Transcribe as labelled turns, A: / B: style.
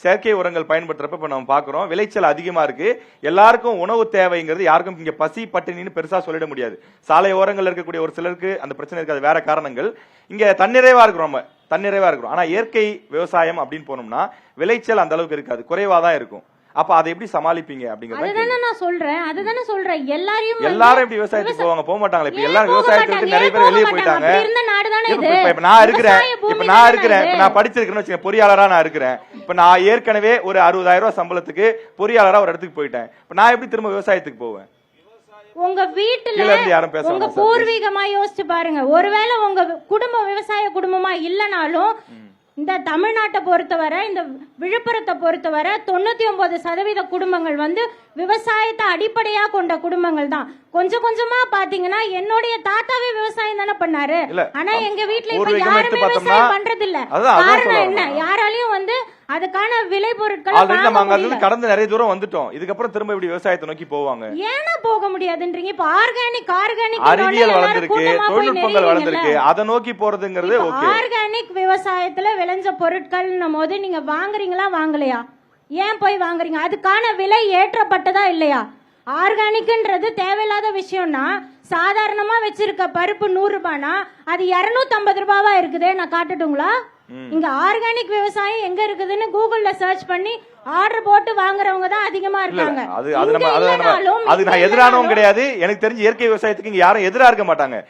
A: செயற்கை உரங்கள் பயன்படுத்துறப்ப இப்ப நம்ம பாக்குறோம் விளைச்சல் அதிகமா இருக்கு. எல்லாருக்கும் உணவு தேவைங்கிறது யாருக்கும் இங்க பசி பட்டினின்னு பெருசா சொல்லிட முடியாது. சாலை ஓரங்கள்ல இருக்கக்கூடிய ஒரு சிலருக்கு அந்த பிரச்சனை இருக்காது, வேற காரணங்கள். இங்க தன்னிறைவா இருக்கிறோம், நம்ம தன்னிறைவா இருக்கிறோம். ஆனா இயற்கை விவசாயம் அப்படின்னு போனோம்னா விளைச்சல் அந்த அளவுக்கு இருக்காது, குறைவா தான் இருக்கும். அப்ப அதை எப்படி சமாளிப்பீங்க அப்படிங்கறது
B: அதுதானே நான் சொல்றேன். அதுதானே சொல்றேன்.
A: எல்லாரும் எப்படி விவசாயத்துக்கு போவாங்க? போக மாட்டாங்களே. இப்ப எல்லாரும் விவசாயத்துக்கு நிறைய பேர் வெளியே போயிட்டாங்க. இப்ப நான் இருக்கிறேன், இப்ப நான் படிச்சிருக்கேன்னு வச்சுக்கேன், பொறியாளரா நான் இருக்கிறேன். இப்ப நான் ஏற்கனவே ஒரு 60,000 ரூபாய் சம்பளத்துக்கு பொறியாளரா ஒரு இடத்துக்கு போயிட்டேன். இப்ப நான் எப்படி திரும்ப விவசாயத்துக்கு போவேன்?
B: உங்க வீட்டுல உங்க பூர்வீகமா யோசிச்சு பாருங்க. ஒருவேளை உங்க குடும்பம் விவசாய குடும்பமா இல்லனாலும் இந்த தமிழ்நாட்டை பொறுத்தவரை, இந்த விழுப்புரத்தை பொறுத்தவரை 99% குடும்பங்கள் விவசாயத்தை அடிப்படையா கொண்ட குடும்பங்கள் தான். கொஞ்சம் கொஞ்சமா பாத்தீங்கன்னா என்னுடைய தாத்தாவே விவசாயம் தானே பண்ணாரு. ஆனா எங்க வீட்டுல இப்ப யாருமே விவசாயம் பண்றது இல்ல. காரணம் என்ன? யாராலையும் அதுக்கான விளை பொருட்கள்
A: கடந்து நிறைய தூரம் வந்துட்டோம். இதுக்கப்புறம் திரும்ப இப்படி விவசாயத்தை நோக்கி போவாங்க.
B: ஏன்னா போக முடியாதுன்றீங்க? இப்ப ஆர்கானிக்
A: அறிவியல் வளர்ந்திருக்கு, தொழில்நுட்பங்கள் வளர்ந்திருக்கு, அதை நோக்கி போறதுங்கிறது ஓகே.
B: ஆர்கானிக் விவசாயத்துல விளைஞ்ச பொருட்கள் போது நீங்க வாங்குறீங்களா வாங்கலையா? ஏன் போய் வாங்குறீங்க? அதுக்கான விலை ஏற்றப்பட்டதா இல்லையா? ஆர்கானிக்ன்றது தேவையில்லாத விஷயம்னா, சாதாரணமா வச்சிருக்க பருப்பு 100 ரூபாய்னா அது 250 ரூபாவா இருக்குது. நான் காட்டட்டுங்களா? இங்க ஆர்கானிக் விவசாயம் எங்க இருக்குதுன்னு கூகுள்ல சர்ச் பண்ணி ஆர்டர் போட்டு வாங்குறவங்க தான் அதிகமா இருக்காங்க.
A: அது நான் எதிரானவும் கிடையாது. எனக்கு தெரிஞ்சு இயற்கை விவசாயத்துக்கு இங்க யாரும் எதிரா இருக்க மாட்டாங்க.